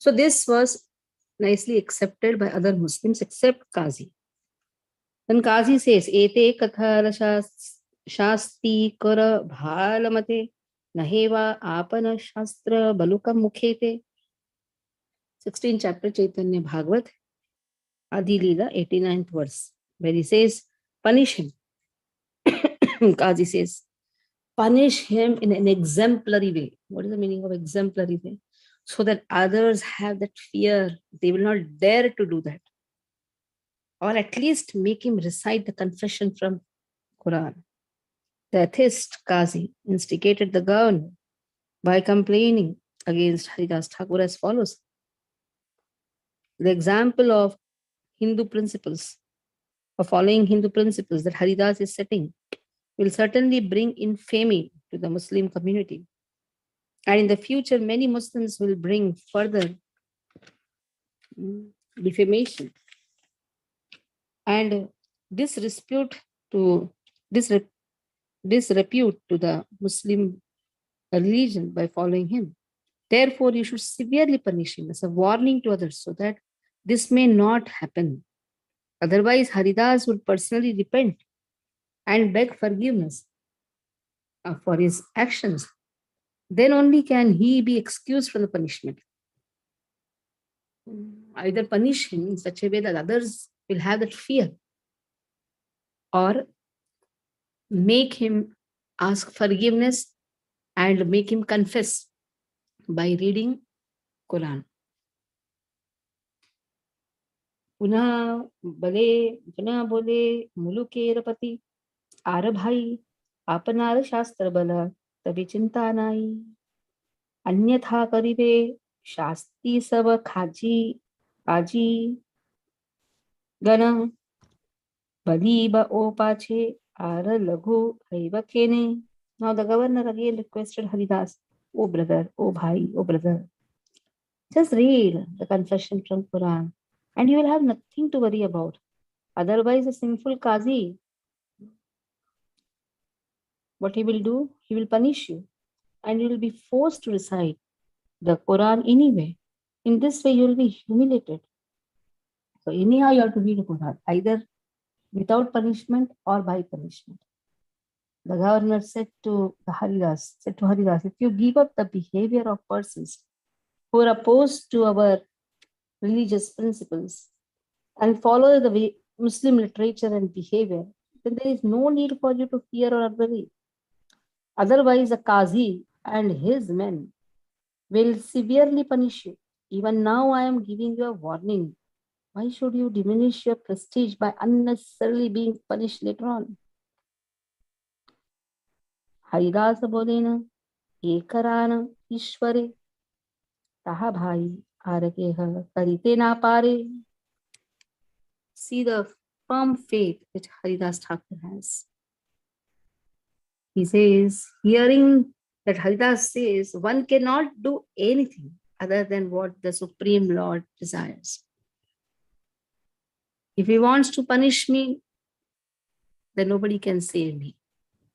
So this was nicely accepted by other Muslims except Qazi. Then Qazi says, Ete kathara shasti kara bhalamate naheva apana shastra balukam mukhete. 16th chapter Caitanya Bhagavata Adikhand, 89th verse, where he says, punish him. Qazi says, punish him in an exemplary way. What is the meaning of exemplary way? So that others have that fear. They will not dare to do that. Or at least make him recite the confession from Quran. The atheist Qazi instigated the governor by complaining against Haridas Thakur as follows. The example of Hindu principles, of following Hindu principles that Haridas is setting, will certainly bring infamy to the Muslim community. And in the future, many Muslims will bring further defamation and disrepute to the Muslim religion by following him. Therefore, you should severely punish him as a warning to others so that this may not happen. Otherwise, Haridas would personally repent and beg forgiveness for his actions. Then only can he be excused from the punishment. Either punish him in such a way that others will have that fear, or make him ask forgiveness and make him confess by reading Quran. पुनः बोले मुलुके रपति are भाई आपनार शास्त्र बल तभी चिंता नाई अन्यथा करिबे शास्ति सब खाजी काजी गण बली ब ओ पाछे आर लघु हैव केने. Now the governor again requested Haridas, oh brother, oh bhai, oh brother, just read the confession from Quran and you will have nothing to worry about. Otherwise, a sinful Qazi, what he will do? He will punish you and you will be forced to recite the Quran anyway. In this way, you will be humiliated. So anyhow, you have to read the Quran, either without punishment or by punishment. The governor said to Haridas, if you give up the behavior of persons who are opposed to our religious principles and follow the Muslim literature and behavior, then there is no need for you to fear or worry. Otherwise, a Qazi and his men will severely punish you. Even now, I am giving you a warning. Why should you diminish your prestige by unnecessarily being punished later on? Haridas बोले न एकरान ईश्वरे ताहा भाई R K ह करिते ना पारे. See the firm faith which Haridas Thakur has. He says, hearing that Haridas says, one cannot do anything other than what the Supreme Lord desires. If he wants to punish me, then nobody can save me.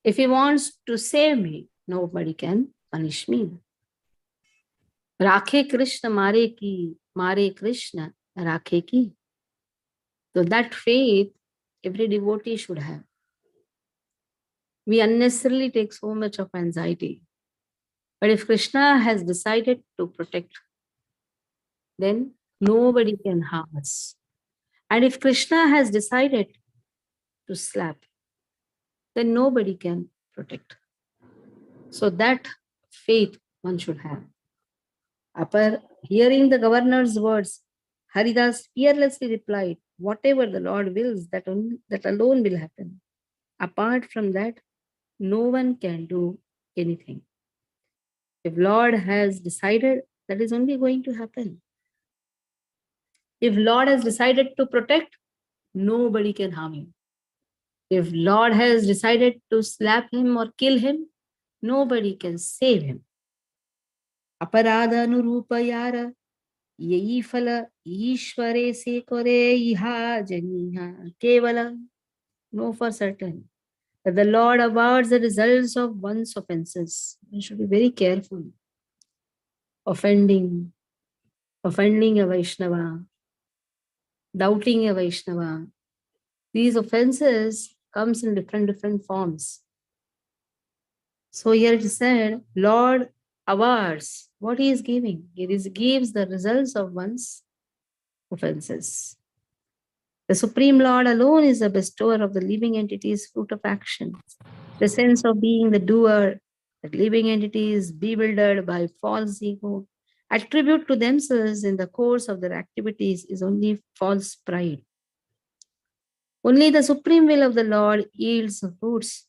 If he wants to save me, nobody can punish me. Rakhe Krishna mare Krishna rakhe ki. So that faith every devotee should have. We unnecessarily take so much of anxiety. But if Krishna has decided to protect, then nobody can harm us. And if Krishna has decided to slap, then nobody can protect. So that faith one should have. Upon hearing the governor's words, Haridas fearlessly replied, whatever the Lord wills, that alone will happen. Apart from that, no one can do anything. If Lord has decided, that is only going to happen. If Lord has decided to protect, nobody can harm him. If Lord has decided to slap him or kill him, nobody can save him. Aparadha anurupa yara yahi phala ishware se kore iha janiha kevala. Know for certain that the Lord awards the results of one's offenses. We should be very careful. Offending offending a Vaishnava, doubting a Vaishnava. These offenses comes in different forms. So here it is said, Lord awards what he is giving. He gives the results of one's offenses. The Supreme Lord alone is the bestower of the living entity's fruit of action. The sense of being the doer, that living entities bewildered by false ego, attribute to themselves in the course of their activities is only false pride. Only the supreme will of the Lord yields fruits.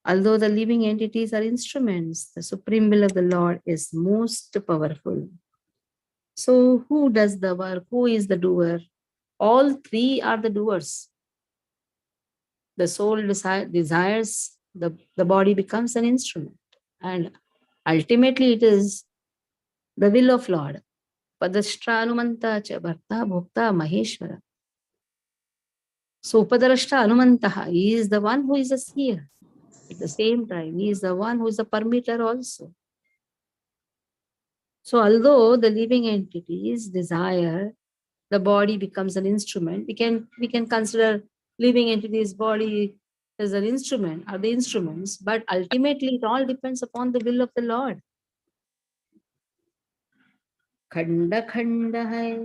Although the living entities are instruments, the supreme will of the Lord is most powerful. So who does the work? Who is the doer? All three are the doers. The soul desires, the body becomes an instrument. And ultimately it is the will of Lord. Padashtra Anumanta cha Bharta Bhokta Maheshwara. So Upadarashta Anumantaha, he is the one who is a seer. At the same time, he is the one who is a permitter also. So although the living entities desire, the body becomes an instrument. We can consider living entities' body as an instrument, are the instruments, but ultimately it all depends upon the will of the Lord. Khanda khanda hai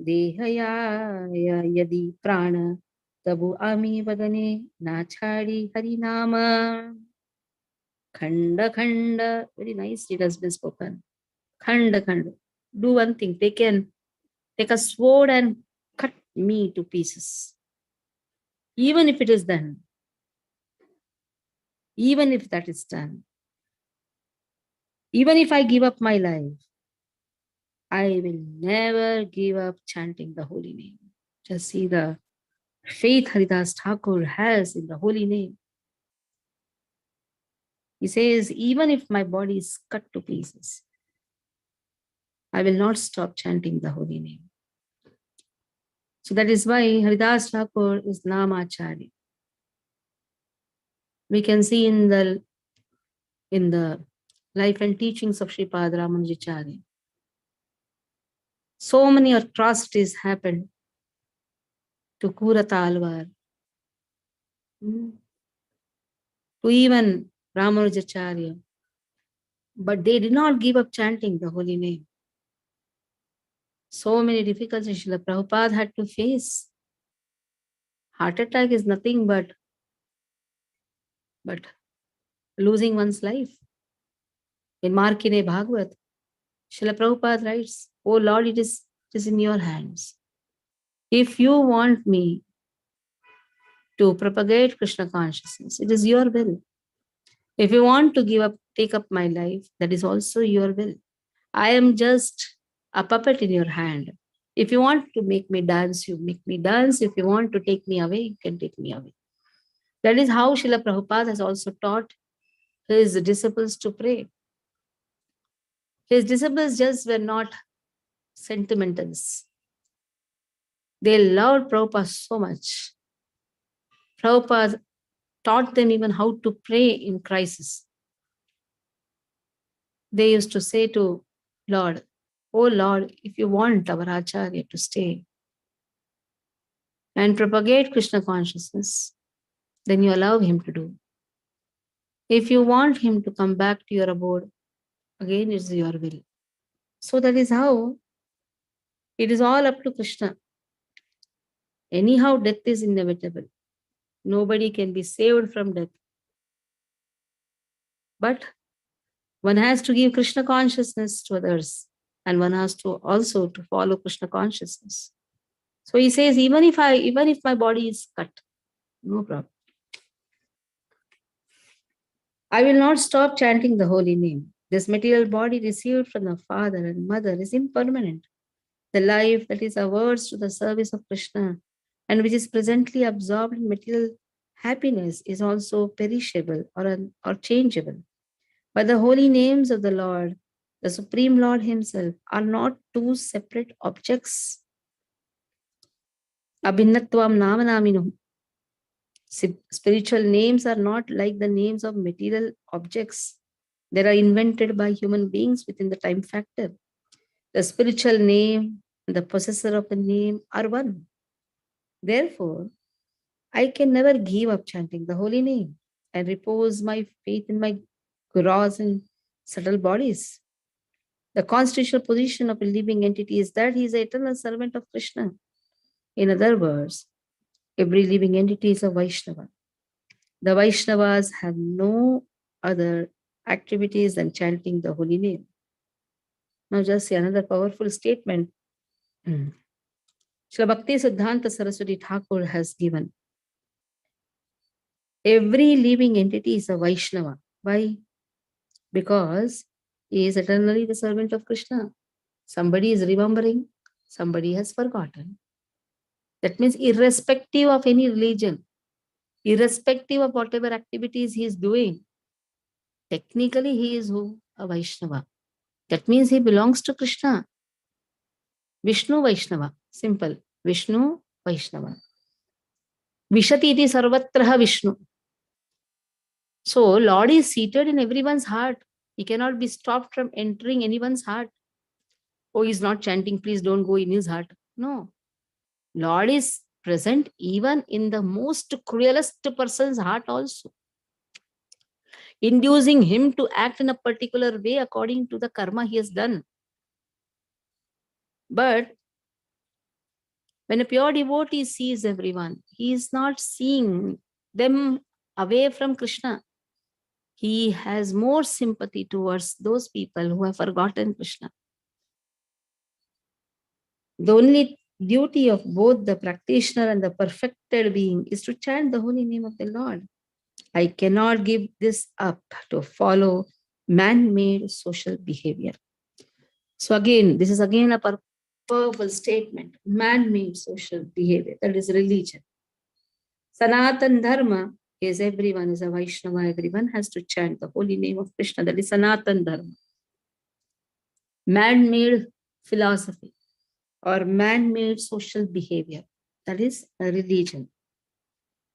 dehaya yadi prana tabu ami vadane nachari harinama. Khanda khanda, very nicely it has been spoken. Khanda khanda, do one thing, take a sword and cut me to pieces. Even if it is done, even if that is done, even if I give up my life, I will never give up chanting the holy name. Just see the faith Haridas Thakur has in the holy name. He says, even if my body is cut to pieces, I will not stop chanting the holy name. So that is why Haridas Thakur is Namacharya. We can see in the life and teachings of Sripad Ramanujacharya, so many atrocities happened to Kurata Alvar, to even Ramanujacharya. But they did not give up chanting the holy name. So many difficulties Srila Prabhupada had to face. Heart attack is nothing but losing one's life. In Markine Bhagavat, Srila Prabhupada writes, "Oh Lord, it is in your hands. If you want me to propagate Krishna consciousness, it is your will. If you want to take up my life, that is also your will. I am just a puppet in your hand. If you want to make me dance, you make me dance. If you want to take me away, you can take me away." That is how Srila Prabhupada has also taught his disciples to pray. His disciples just were not sentimentalists. They loved Prabhupada so much. Prabhupada taught them even how to pray in crisis. They used to say to Lord, "Oh Lord, if you want our Acharya to stay and propagate Krishna consciousness, then you allow him to do. If you want him to come back to your abode, again it's your will." So that is how it is all up to Krishna. Anyhow, death is inevitable. Nobody can be saved from death. But one has to give Krishna consciousness to others, and one has to also to follow Krishna consciousness. So he says, even if my body is cut, no problem. I will not stop chanting the holy name. This material body received from the father and mother is impermanent. The life that is averse to the service of Krishna and which is presently absorbed in material happiness is also perishable or changeable. But the holy names of the Lord, the Supreme Lord Himself, are not two separate objects. Abhinnatvam namanaminu. Spiritual names are not like the names of material objects. They are invented by human beings within the time factor. The spiritual name and the possessor of the name are one. Therefore, I can never give up chanting the holy name and repose my faith in my gross and subtle bodies. The constitutional position of a living entity is that he is the eternal servant of Krishna. In other words, every living entity is a Vaishnava. The Vaishnavas have no other activities than chanting the holy name. Now, just see another powerful statement. Srila Bhakti Siddhanta Saraswati Thakur has given. Every living entity is a Vaishnava. Why? Because he is eternally the servant of Krishna. Somebody is remembering, somebody has forgotten. That means irrespective of any religion, irrespective of whatever activities he is doing, technically he is who? A Vaishnava. That means he belongs to Krishna. Vishnu Vaishnava. Simple. Vishnu Vaishnava. Vishati iti sarvatraha Vishnu. So Lord is seated in everyone's heart. He cannot be stopped from entering anyone's heart. Oh, he's not chanting, please don't go in his heart. No. Lord is present even in the most cruelest person's heart also, inducing him to act in a particular way according to the karma he has done. But when a pure devotee sees everyone, he is not seeing them away from Krishna. He has more sympathy towards those people who have forgotten Krishna. The only duty of both the practitioner and the perfected being is to chant the holy name of the Lord. I cannot give this up to follow man-made social behavior. So again, this is again a powerful statement. Man-made social behavior, that is religion. Sanatan Dharma is everyone is a Vaishnava, everyone has to chant the holy name of Krishna. That is Sanatan Dharma. Man-made philosophy or man-made social behavior, that is a religion.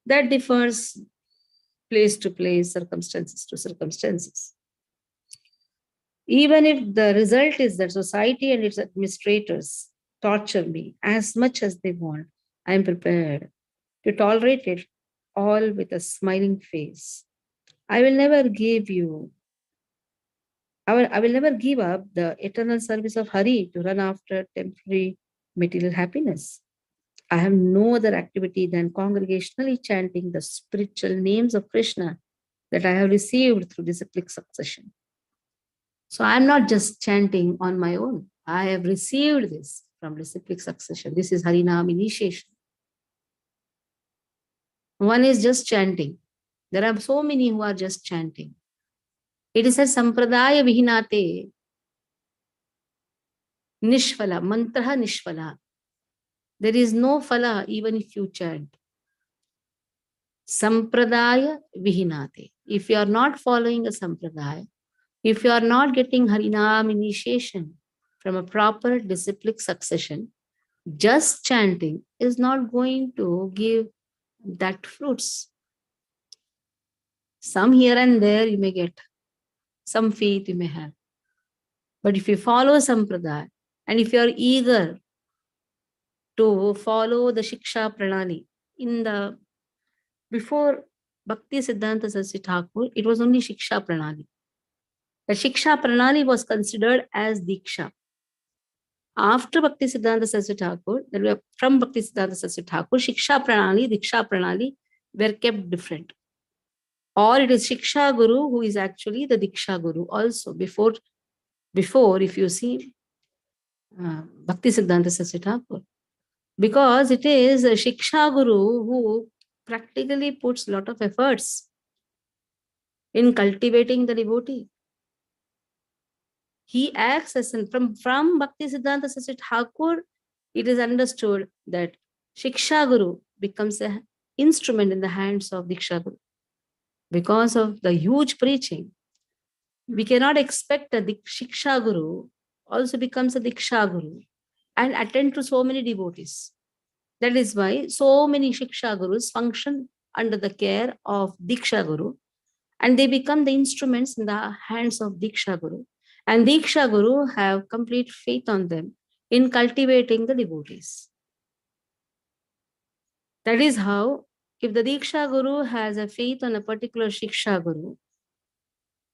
That differs place to place, circumstances to circumstances. Even if the result is that society and its administrators torture me as much as they want, I am prepared to tolerate it all with a smiling face. I will never give up the eternal service of Hari to run after temporary material happiness. I have no other activity than congregationally chanting the spiritual names of Krishna that I have received through disciplic succession. So I'm not just chanting on my own. I have received this from disciplic succession. This is Harinam initiation. One is just chanting. There are so many who are just chanting. It is a sampradaya vihinate nishphala, mantra nishphala. There is no phala even if you chant. Sampradaya vihinate. If you are not following a sampradaya, if you are not getting Harinam initiation from a proper disciplic succession, just chanting is not going to give that fruits. Some here and there you may get, some faith you may have. But if you follow Sampradaya, and if you are eager to follow the Shiksha Pranali, before Bhakti Siddhanta Saraswati Thakur, it was only Shiksha Pranali. The Shiksha Pranali was considered as Diksha. After Bhakti Siddhanta Saraswati Thakur, from Bhakti Siddhanta Saraswati Thakur, Shiksha Pranali, Diksha Pranali were kept different. Or it is Shiksha Guru who is actually the Diksha Guru also. Before if you see Bhakti Siddhanta Saraswati Thakur, because it is a Shiksha Guru who practically puts a lot of efforts in cultivating the devotee. He acts as from Bhakti Siddhanta Saraswati Thakur, it is understood that Shiksha Guru becomes an instrument in the hands of Diksha Guru. Because of the huge preaching, we cannot expect a Shiksha Guru also becomes a Diksha Guru and attend to so many devotees. That is why so many Shiksha Gurus function under the care of Diksha Guru, and they become the instruments in the hands of Diksha Guru. And Diksha Guru have complete faith on them in cultivating the devotees. That is how, if the Diksha Guru has a faith on a particular Shiksha Guru,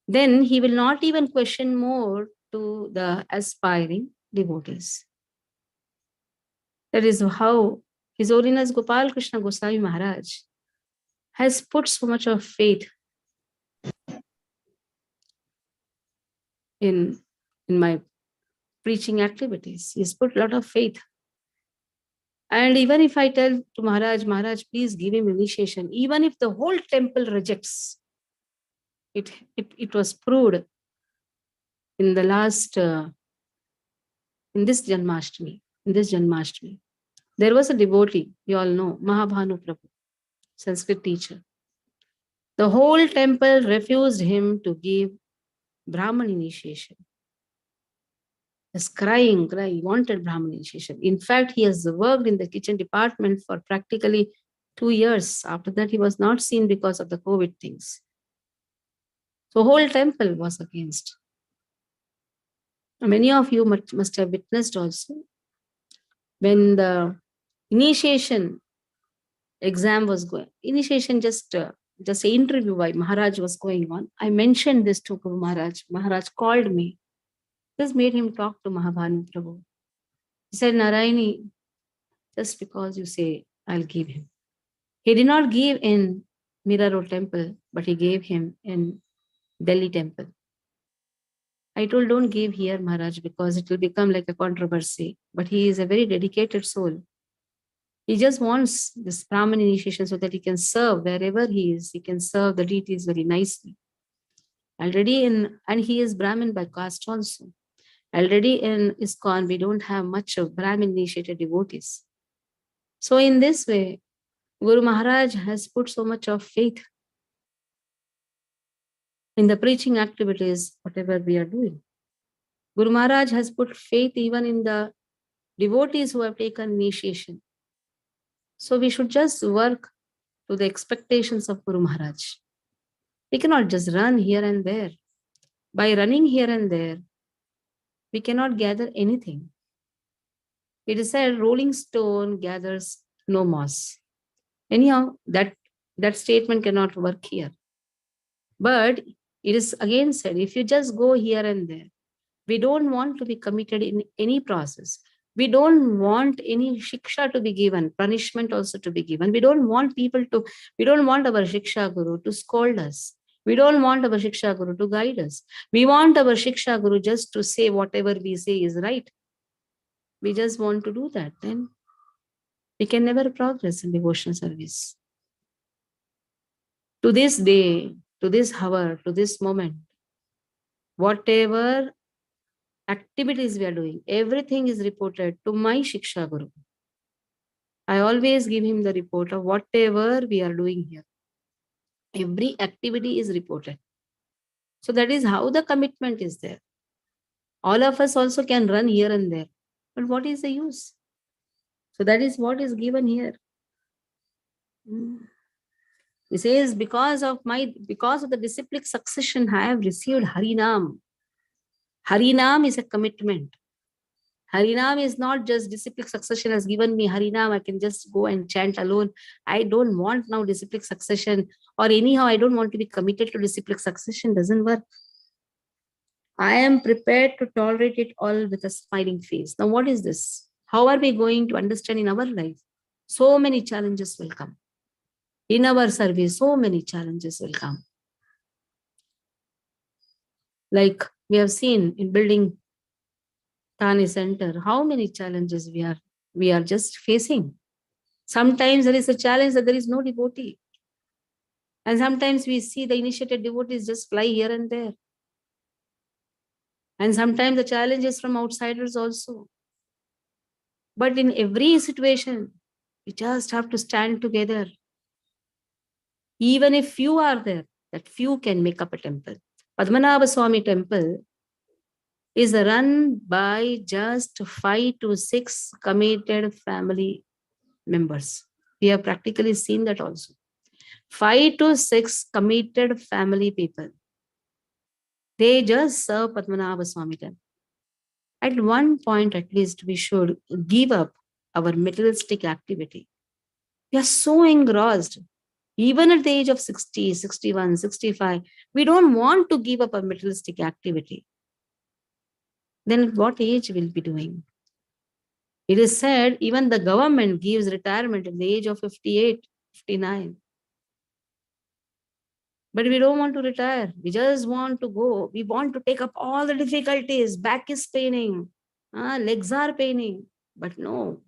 then he will not even question more to the aspiring devotees. That is how His Holiness Gopal Krishna Goswami Maharaj has put so much of faith in my preaching activities. He's put a lot of faith. And even if I tell to Maharaj, Maharaj, please give him initiation, even if the whole temple rejects, it was proved in the last, in this Janmashtami, there was a devotee, you all know, Mahabhanu Prabhu, Sanskrit teacher. The whole temple refused him to give Brahman initiation. Was crying, wanted Brahman initiation. In fact, he has worked in the kitchen department for practically 2 years. After that, he was not seen because of the COVID things. So whole temple was against. Many of you must have witnessed also when the initiation exam was going, initiation just an interview by Maharaj was going on. I mentioned this to Guru Maharaj. Maharaj called me. This made him talk to Mahabhanu Prabhu. He said, Narayani, just because you say, I'll give him. He did not give in Mira Road temple, but he gave him in Delhi temple. I told, don't give here, Maharaj, because it will become like a controversy. But he is a very dedicated soul. He just wants this Brahman initiation so that he can serve wherever he is. He can serve the deities very nicely. Already and he is Brahmin by caste also. Already in ISKCON, we don't have much of Brahmin initiated devotees. So in this way, Guru Maharaj has put so much of faith in the preaching activities, whatever we are doing. Guru Maharaj has put faith even in the devotees who have taken initiation. So we should just work to the expectations of Guru Maharaj. We cannot just run here and there. By running here and there, we cannot gather anything. It is said, rolling stone gathers no moss. Anyhow, that statement cannot work here. But it is again said, if you just go here and there, we don't want to be committed in any process. We don't want any shiksha to be given, punishment also to be given. We don't want we don't want our shiksha guru to scold us. We don't want our shiksha guru to guide us. We want our shiksha guru just to say whatever we say is right. We just want to do that. Then we can never progress in devotional service. To this day, to this hour, to this moment, whatever activities we are doing, everything is reported to my Shiksha Guru. I always give him the report of whatever we are doing here. Every activity is reported. So that is how the commitment is there. All of us also can run here and there. But what is the use? So that is what is given here. He says, because of the disciplic succession, I have received Harinam. Harinam is a commitment. Harinam is not just disciplic succession has given me Harinam, I can just go and chant alone. I don't want now disciplic succession, or anyhow, I don't want to be committed to disciplic succession. Doesn't work. I am prepared to tolerate it all with a smiling face. Now, what is this? How are we going to understand in our life? So many challenges will come. In our service, so many challenges will come. Like we have seen in building Thane Center, how many challenges we are just facing. Sometimes there is a challenge that there is no devotee. And sometimes we see the initiated devotees just fly here and there. And sometimes the challenge is from outsiders also. But in every situation, we just have to stand together. Even if few are there, that few can make up a temple. Padmanabha Swami temple is run by just 5 to 6 committed family members. We have practically seen that also. 5 to 6 committed family people. They just serve Padmanabha Swami temple. At one point, at least, we should give up our materialistic activity. We are so engrossed. Even at the age of 60, 61, 65, we don't want to give up our materialistic activity. Then at what age will be doing? It is said even the government gives retirement at the age of 58, 59. But we don't want to retire. We just want to go. We want to take up all the difficulties. Back is paining. Legs are paining. But no,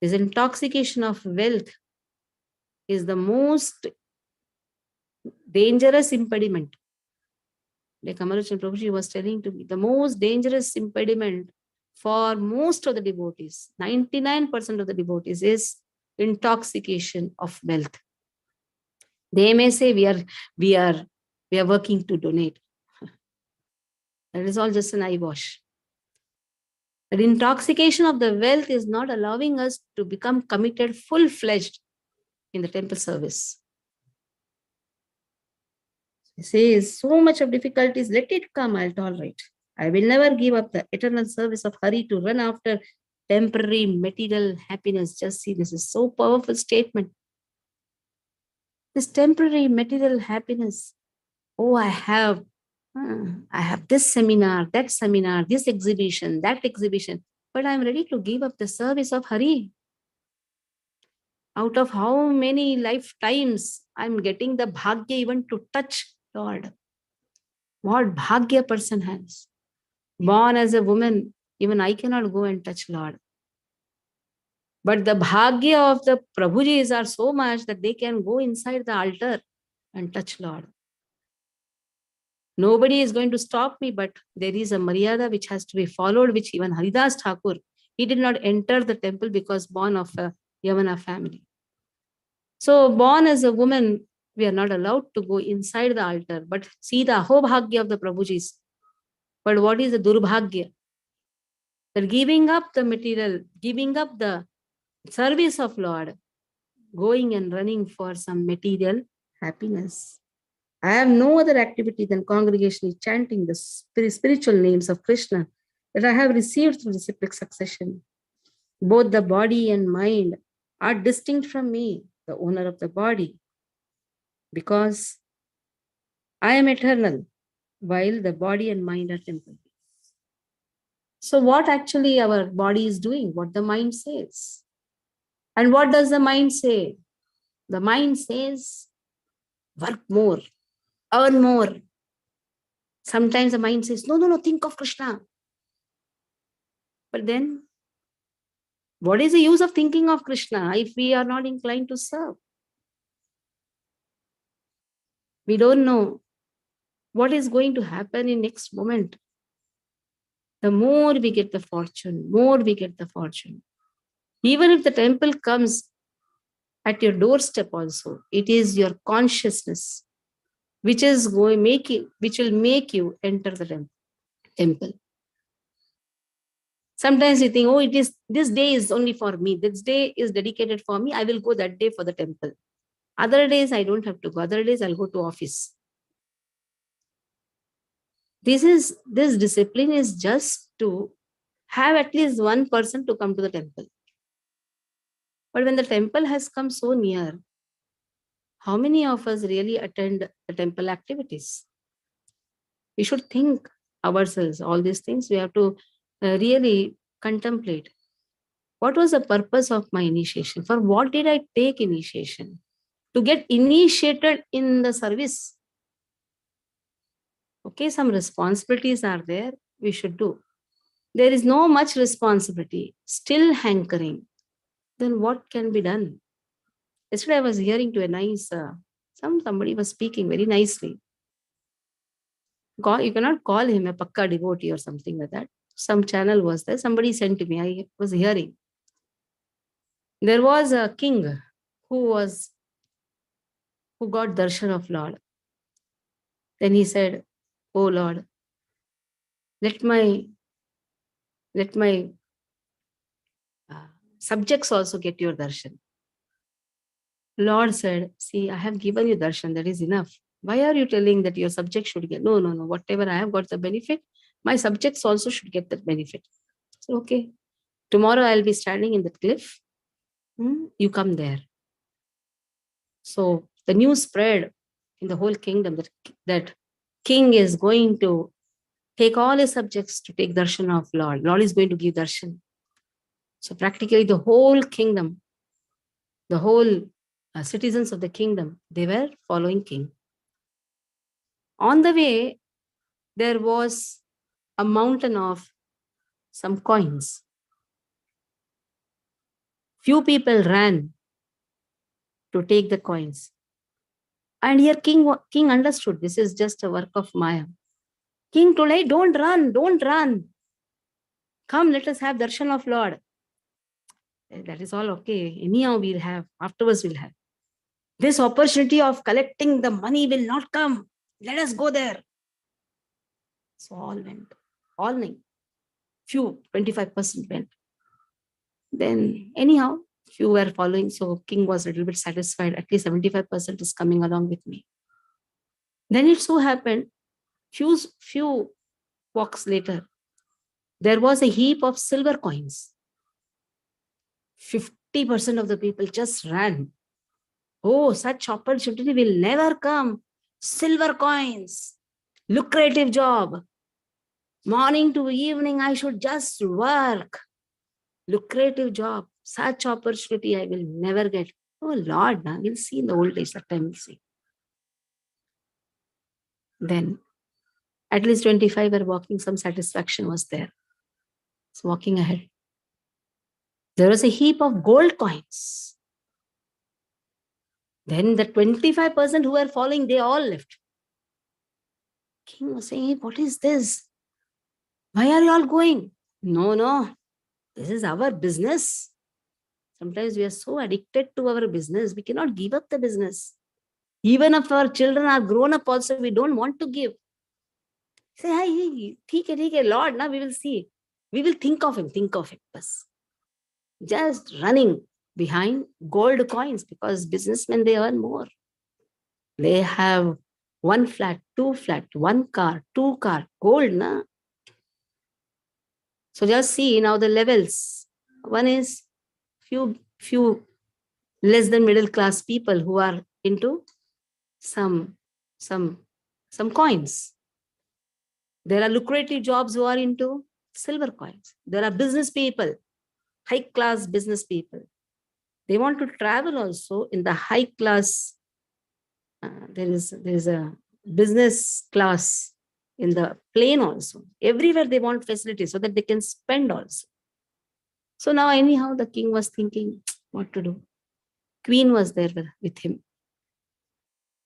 this intoxication of wealth is the most dangerous impediment. Like Amarachan Prabhuji was telling to me, the most dangerous impediment for most of the devotees, 99% of the devotees, is intoxication of wealth. They may say we are working to donate. That is all just an eyewash. The intoxication of the wealth is not allowing us to become committed, full-fledged in the temple service. He says, so much of difficulties, let it come, I'll tolerate. I will never give up the eternal service of Hari to run after temporary material happiness. Just see, this is so powerful statement. This temporary material happiness. Oh, I have this seminar, this exhibition, that exhibition, but I'm ready to give up the service of Hari. Out of how many lifetimes I'm getting the bhagya even to touch Lord. What bhagya a person has. Born as a woman, even I cannot go and touch Lord. But the bhagya of the Prabhujis are so much that they can go inside the altar and touch Lord. Nobody is going to stop me, but there is a maryada which has to be followed, which even Haridas Thakur, he did not enter the temple because born of a Yavana family. So born as a woman, we are not allowed to go inside the altar, but see the ahobhagya of the Prabhujis. But what is the durbhagya? That giving up the material, giving up the service of Lord, going and running for some material happiness. I have no other activity than congregationally chanting the spiritual names of Krishna that I have received through the cyclic succession. Both the body and mind are distinct from me, the owner of the body, because I am eternal, while the body and mind are temporary. So what actually our body is doing, what the mind says. And what does the mind say? The mind says, work more, earn more. Sometimes the mind says, no, think of Krishna. But then, what is the use of thinking of Krishna if we are not inclined to serve? We don't know what is going to happen in next moment. The more we get the fortune, more we get the fortune. Even if the temple comes at your doorstep also, it is your consciousness which will make you enter the temple. Sometimes you think, oh, this day is only for me. This day is dedicated for me. I will go that day for the temple. Other days I don't have to go. Other days I'll go to office. This discipline is just to have at least one person to come to the temple. But when the temple has come so near, how many of us really attend the temple activities? We should think ourselves, all these things. We have to really contemplate. What was the purpose of my initiation? For what did I take initiation? To get initiated in the service. Okay, some responsibilities are there, we should do. There is no much responsibility, still hankering. Then what can be done? Yesterday I was hearing to a nice, somebody was speaking very nicely. You cannot call him a pakka devotee or something like that. Some channel was there. Somebody sent to me. I was hearing. There was a king who got darshan of Lord. Then he said, "Oh Lord, let my subjects also get your darshan." Lord said, "See, I have given you darshan. That is enough. Why are you telling that your subjects should get? No, no, no. Whatever I have got the benefit, my subjects also should get that benefit. So, okay. Tomorrow I'll be standing in the cliff. You come there. So the news spread in the whole kingdom that king is going to take all his subjects to take darshan of Lord. Lord is going to give darshan. So practically the whole kingdom, the whole citizens of the kingdom, they were following king. On the way, there was a mountain of some coins. Few people ran to take the coins. And here king understood this is just a work of Maya. King told, hey, don't run, don't run. Come, let us have darshan of Lord. That is all okay. Anyhow, we'll have. Afterwards, we'll have. This opportunity of collecting the money will not come. Let us go there. So all went. All named. Few, 25% went. Then anyhow, few were following. So king was a little bit satisfied. At least 75% is coming along with me. Then it so happened, few walks later, there was a heap of silver coins. 50% of the people just ran. Oh, such opportunity will never come. Silver coins, lucrative job. Morning to evening, I should just work. Lucrative job. Such opportunity I will never get. Oh Lord, now we'll see in the old days, that time we'll see. Then at least 25 were walking, some satisfaction was there. So walking ahead. There was a heap of gold coins. Then the 25% who were following, they all left. King was saying, hey, what is this? Why are you all going? No, no, this is our business. Sometimes we are so addicted to our business, we cannot give up the business. Even if our children are grown up also, we don't want to give. Say, hey, theek hai, Lord, now we will see. We will think of him. Bas. Just running behind gold coins, because businessmen, they earn more. They have 1 flat, 2 flat, 1 car, 2 car, gold, na? So just see now the levels. One is few less than middle class people who are into some coins. There are lucrative jobs who are into silver coins. There are business people, high class business people. They want to travel also in the high class. There is a business class in the plane also. Everywhere they want facilities so that they can spend also. So now anyhow, the king was thinking what to do. Queen was there with him.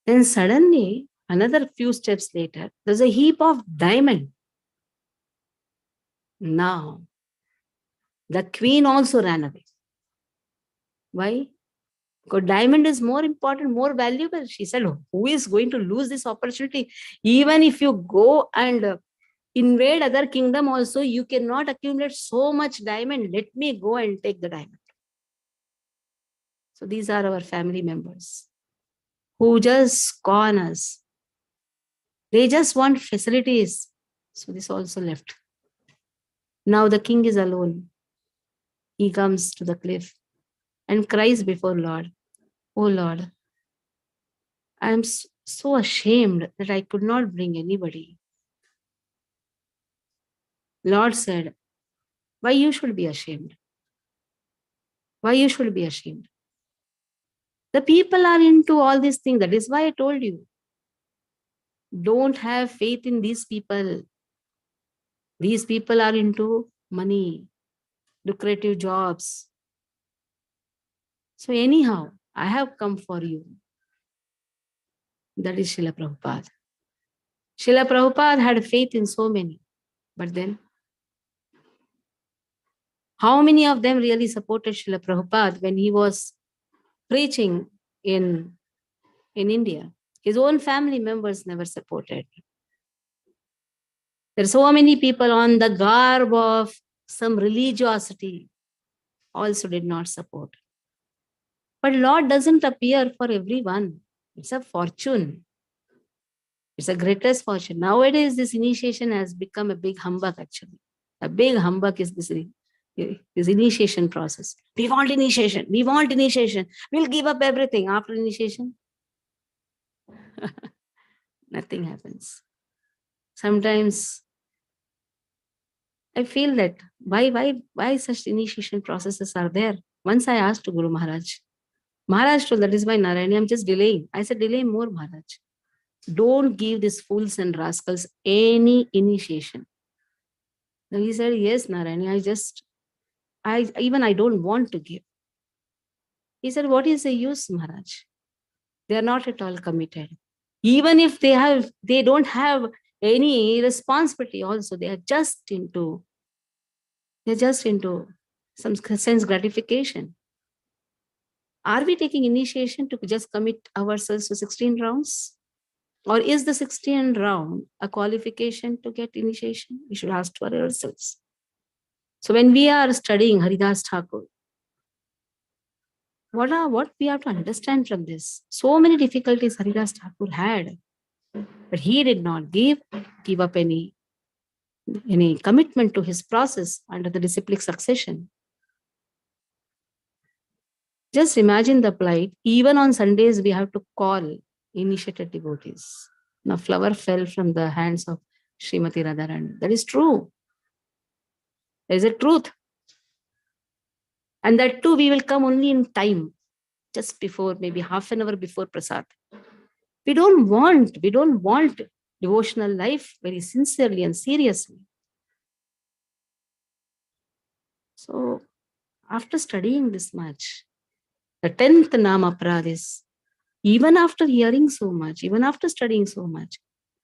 Then suddenly, another few steps later, there's a heap of diamond. Now, the queen also ran away. Why? Because diamond is more important, more valuable. She said, who is going to lose this opportunity? Even if you go and invade other kingdom also, you cannot accumulate so much diamond. Let me go and take the diamond. So these are our family members who just scorn us. They just want facilities. So this also left. Now the king is alone. He comes to the cliff and cries before Lord. Oh Lord, I am so ashamed that I could not bring anybody. Lord said, why you should be ashamed? Why you should be ashamed? The people are into all these things. That is why I told you. Don't have faith in these people. These people are into money, lucrative jobs. So anyhow, I have come for you. That is Srila Prabhupada. Srila Prabhupada had faith in so many. But then, how many of them really supported Srila Prabhupada when he was preaching in India? His own family members never supported. There are so many people on the garb of some religiosity also did not support. But Lord doesn't appear for everyone. It's a fortune. It's a greatest fortune. Nowadays, this initiation has become a big humbug, actually. A big humbug is this initiation process. We want initiation. We want initiation. We'll give up everything after initiation. Nothing happens. Sometimes I feel that why such initiation processes are there? Once I asked to Guru Maharaj. Maharaj told, that is why Narayani, I'm just delaying. I said, delay more, Maharaj. Don't give these fools and rascals any initiation. Then he said, yes, Narayani, I don't want to give. He said, what is the use, Maharaj? They are not at all committed. Even if they don't have any responsibility also, they're just into some sense gratification. Are we taking initiation to just commit ourselves to 16 rounds? Or is the 16th round a qualification to get initiation? We should ask to ourselves. So when we are studying Haridas Thakur, what we have to understand from this? So many difficulties Haridas Thakur had, but he did not give up any commitment to his process under the disciplic succession. Just imagine the plight. Even on Sundays, we have to call initiated devotees. Now, flower fell from the hands of Srimati Radharani. That is true. There is a truth. And that too, we will come only in time, just before, maybe half an hour before Prasad. We don't want devotional life very sincerely and seriously. So, after studying this much, the 10th Nama Pradis, even after hearing so much, even after studying so much,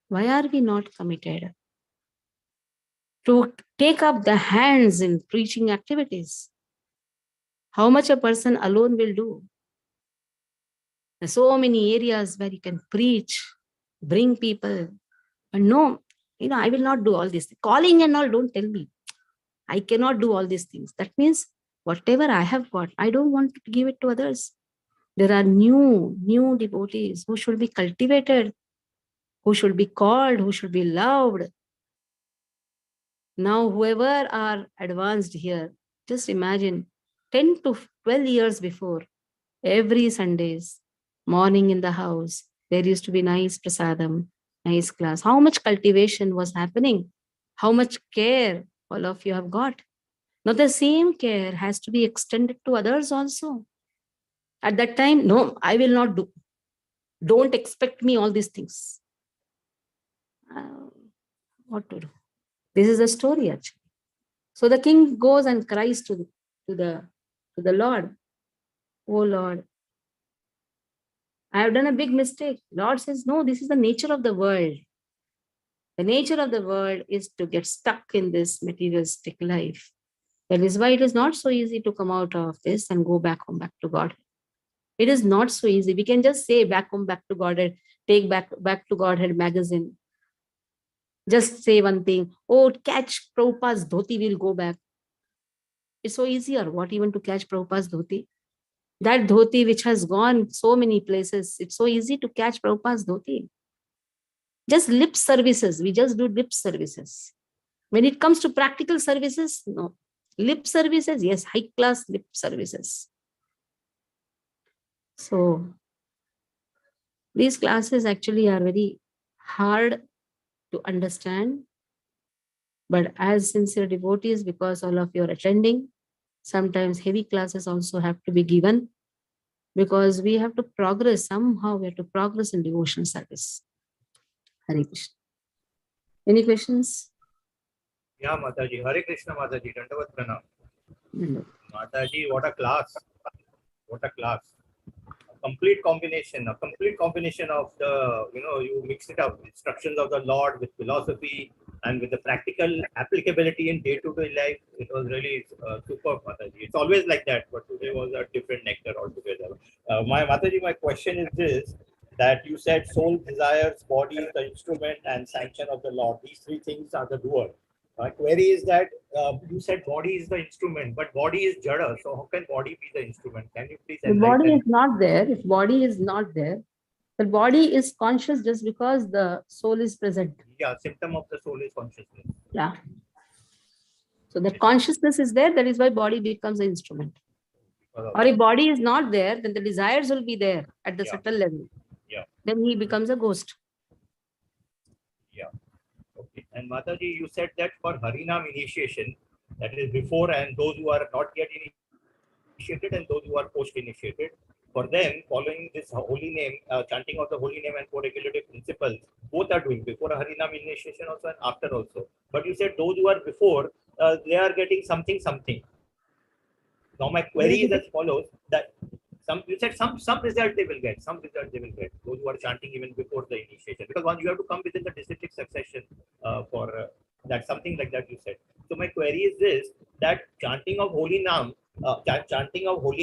why are we not committed to take up the hands in preaching activities? How much a person alone will do? There's so many areas where you can preach, bring people. But no, I will not do all this. Calling and all, don't tell me. I cannot do all these things. That means whatever I have got, I don't want to give it to others. There are new devotees who should be cultivated, who should be called, who should be loved. Now, whoever are advanced here, just imagine 10 to 12 years before, every Sundays, morning in the house, there used to be nice prasadam, nice class. How much cultivation was happening? How much care all of you have got? Now, the same care has to be extended to others also. At that time, no, I will not do. Don't expect me all these things. What to do? This is a story, actually. So the king goes and cries to the Lord. Oh Lord, I have done a big mistake. Lord says, no, this is the nature of the world. The nature of the world is to get stuck in this materialistic life. That is why it is not so easy to come out of this and go back home, back to God. It is not so easy. We can just say back home, back to Godhead, take back to Godhead magazine. Just say one thing, oh, catch Prabhupada's dhoti, we'll go back. It's so easier, what even to catch Prabhupada's dhoti? That dhoti which has gone so many places, it's so easy to catch Prabhupada's dhoti. Just lip services, we just do lip services. When it comes to practical services, no. Lip services, yes, high class lip services. So these classes actually are very hard to understand. But as sincere devotees, because all of you are attending, sometimes heavy classes also have to be given, because we have to progress somehow. We have to progress in devotional service. Hare Krishna. Any questions? Yeah, Mataji. Hare Krishna, Mataji. Dandavat Pranam. Mataji, what a class. What a class. A complete combination of the, you mixed it up, instructions of the Lord with philosophy and with the practical applicability in day-to-day life. It was really superb, Mataji. It's always like that, but today was a different nectar altogether. Mataji, my question is this, that you said soul desires, body is the instrument, and sanction of the Lord. These three things are the doer. My query is that you said body is the instrument, but body is jada. So how can body be the instrument? Can you please enlighten? The body is not there. If body is not there, The body is conscious just because the soul is present. Yeah, symptom of the soul is consciousness. Yeah. So the consciousness is there, that is why body becomes an instrument. Or if body is not there, then the desires will be there at the subtle level. Yeah. Then he becomes a ghost. Yeah. Okay. And Mataji, you said that for Harinam initiation, that is before and those who are not yet initiated and those who are post-initiated, for them, following this holy name, chanting of the holy name and four regulative principles, both are doing before a Harinam initiation also and after also. But you said those who are before, they are getting something. Now my query is as follows: that you said some result they will get, those who are chanting even before the initiation, because once you have to come within the disciplic succession for that, something like that you said. So my query is this: that chanting of holy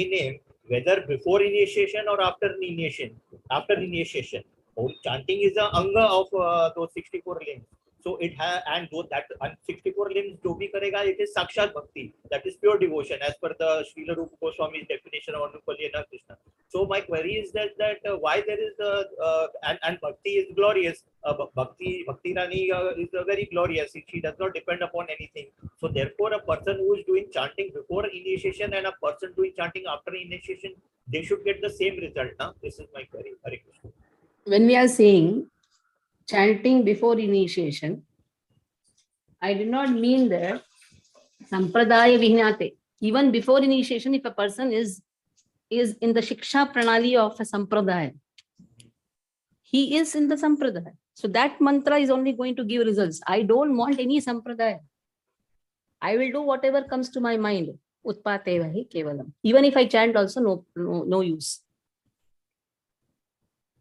name, whether before initiation or after initiation, chanting is the anga of those 64 limbs. So it has, and that 64 limbs jo bhi karega, it is sakshat bhakti, that is pure devotion as per the Srila Rupa Goswami's definition of Anupaliyana Krishna. So my query is that why there is and bhakti is glorious. Bhakti Rani is very glorious. She does not depend upon anything. So therefore, a person who is doing chanting before initiation and a person doing chanting after initiation, they should get the same result. Now, this is my query. Hare Krishna. When we are saying chanting before initiation, I did not mean that sampradaya vihnate. Even before initiation, if a person is in the shiksha pranali of a sampradaya, he is in the sampradaya. So that mantra is only going to give results. I don't want any sampradaya. I will do whatever comes to my mind. Utpateva hi kevalam. Even if I chant also, no use.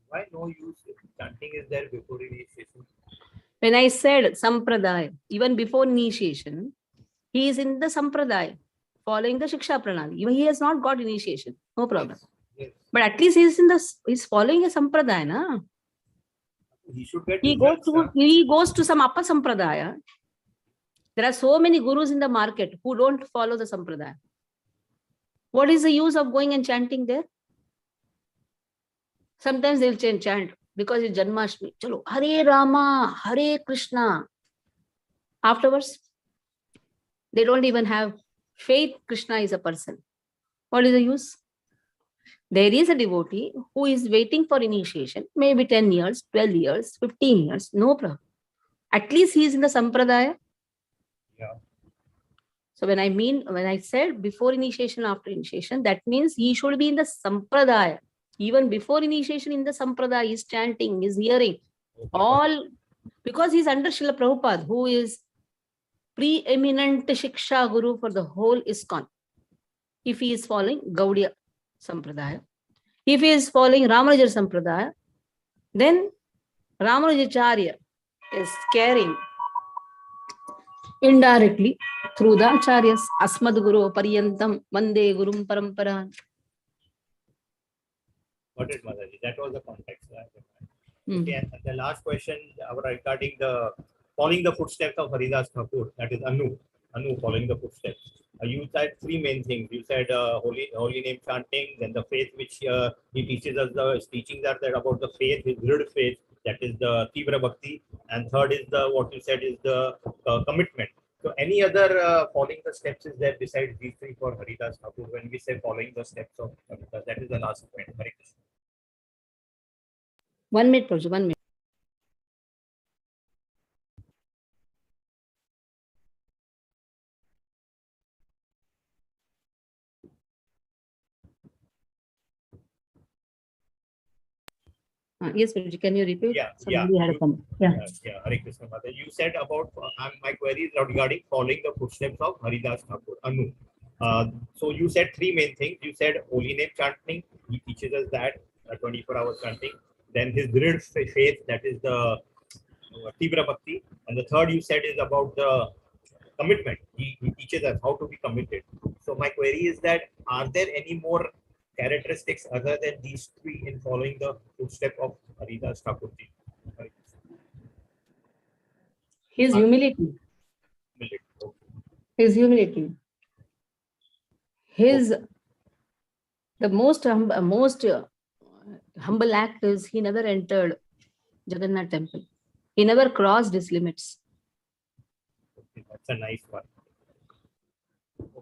Why no use if chanting is there before initiation? When I said sampradaya, even before initiation, he is in the sampradaya, following the shiksha pranali. Even he has not got initiation, no problem. Yes. But at least he's following a sampradaya, na? He should get He goes to some upper sampradaya. There are so many gurus in the market who don't follow the sampradaya. What is the use of going and chanting there? Sometimes they'll chant because it's Janmashtami. Chalo, Hare Rama, Hare Krishna. Afterwards, they don't even have faith Krishna is a person. What is the use? There is a devotee who is waiting for initiation, maybe 10 years, 12 years, 15 years, no problem. At least he is in the sampradaya. Yeah. So when I said before initiation, after initiation, that means he should be in the sampradaya. Even before initiation, in the sampradaya, he's chanting, he's hearing. All because he's under Srila Prabhupada, who is preeminent Shiksha Guru for the whole ISKCON. If he is following Gaudiya Sampradaya, if he is following Ramanuja Sampradaya, then Ramanujacharya is carrying indirectly through the acharyas. Asmad Guru Pariyantam Vande Gurum Paramparan. Got it, Mataji. That was the context. Okay, and the last question regarding the following the footsteps of Haridas Thakur, that is Anu following the footsteps. You said three main things. You said holy name chanting, then the faith which he teaches us. His teachings are that about the faith, his real faith, that is the Tibra Bhakti, and third is the what you said is the commitment. So any other following the steps is there besides these three for Haridas Thakur? When we say following the steps of Haridas, that is the last point. Hare Krishna. 1 minute, Prabhuji, 1 minute. Yes, Prabhuji, can you repeat? Somebody had a comment. Yeah, Hare Krishna Mata. You said about my query is regarding following the footsteps of Haridas Thakur, Anu. So you said three main things. You said holy name chanting. He teaches us that 24-hour chanting. Then his real faith, that is the Tibra Bhakti. And the third you said is about the commitment. He teaches us how to be committed. So my query is that are there any more characteristics other than these three in following the footstep of Haridas Thakur? His humility. His humility. His the most humble act is he never entered Jagannath temple. He never crossed his limits. Okay, that's a nice one.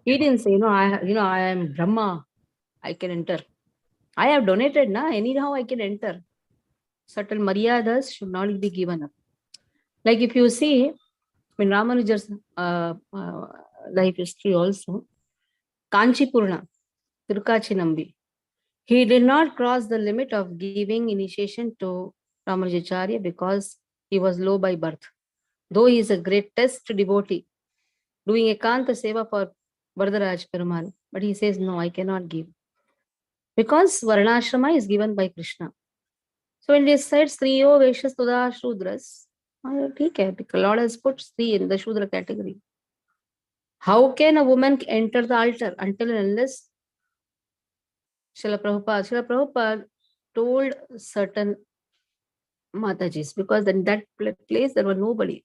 He didn't say, I am Brahma, I can enter. I have donated, anyhow I can enter. Certain maryadas should not be given up. Like if you see, in Ramanuja's life history also, Kanchipurna, Tirukachinambi, he did not cross the limit of giving initiation to Ramanujacharya because he was low by birth. Though he is a greatest devotee, doing Ekanta Seva for Varadaraj Perumal, but he says, no, I cannot give. Because Varnashrama is given by Krishna. So when they said Striyo Veshya Sudha Shudras, okay, because Lord has put Stri in the Shudra category. How can a woman enter the altar until and unless Srila Prabhupada told certain Matajis, because in that place there was nobody.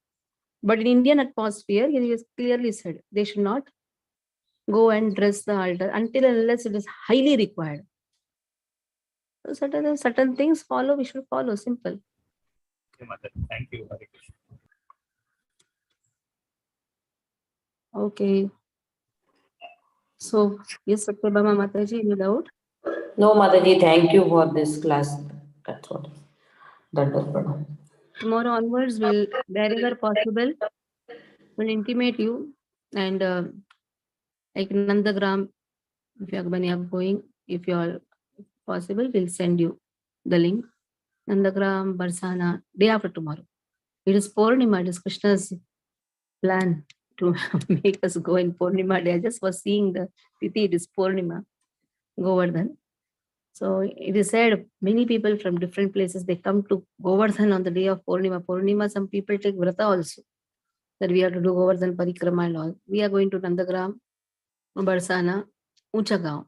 But in Indian atmosphere, he has clearly said they should not go and dress the altar until and unless it is highly required. So certain things follow, we should follow, simple. Okay, Mataji. Thank you, Hare Krishna. Okay. So, yes, Satyabhama Mataji, any doubt? No, Mataji, thank you for this class. That's what. That. Tomorrow onwards, we'll, wherever possible, we'll intimate you. And like Nandagram, if you are going, if you are possible, we'll send you the link. Nandagram, Barsana, day after tomorrow. It is Purnima, it is Krishna's plan to make us go in Purnima day. I just was seeing the Tithi, it is Purnima, Govardhan. So it is said many people from different places, they come to Govardhan on the day of Purnima. Purnima, some people take Vrata also, that we have to do Govardhan Parikrama and all. We are going to Nandagram, Barsana, Unchagaon.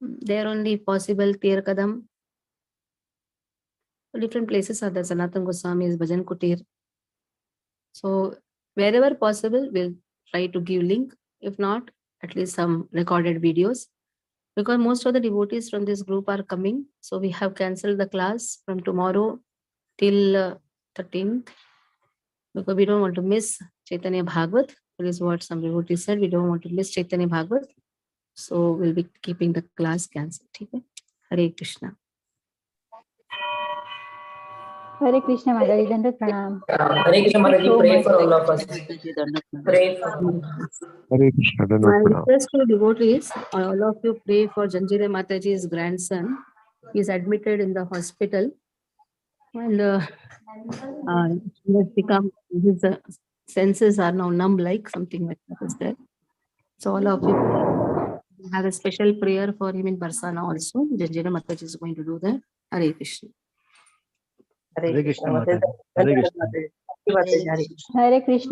There only possible Tirkadam. Different places are there. Sanatan Goswami's Bhajan Kutir. So wherever possible, we'll try to give link. If not, at least some recorded videos. Because most of the devotees from this group are coming. So we have cancelled the class from tomorrow till 13th. Because we don't want to miss Caitanya Bhagavata. That is what some devotees said. We don't want to miss Caitanya Bhagavata. So we'll be keeping the class cancelled. Okay? Hare Krishna. Hare Krishna, Mataji, Dandavat Pranam. Hare Krishna, Mataji, pray for all of us. Pray for Hare Krishna, My Dandavat Pranam. request to devotees, all of you pray for Janjire Mataji's grandson. He is admitted in the hospital and he has become, his senses are now numb, like something like that is there. So all of you have a special prayer for him in Barsana also. Janjire Mataji is going to do that. Hare Krishna. Hare Krishna, Mataji. Hare Krishna. Hare Krishna.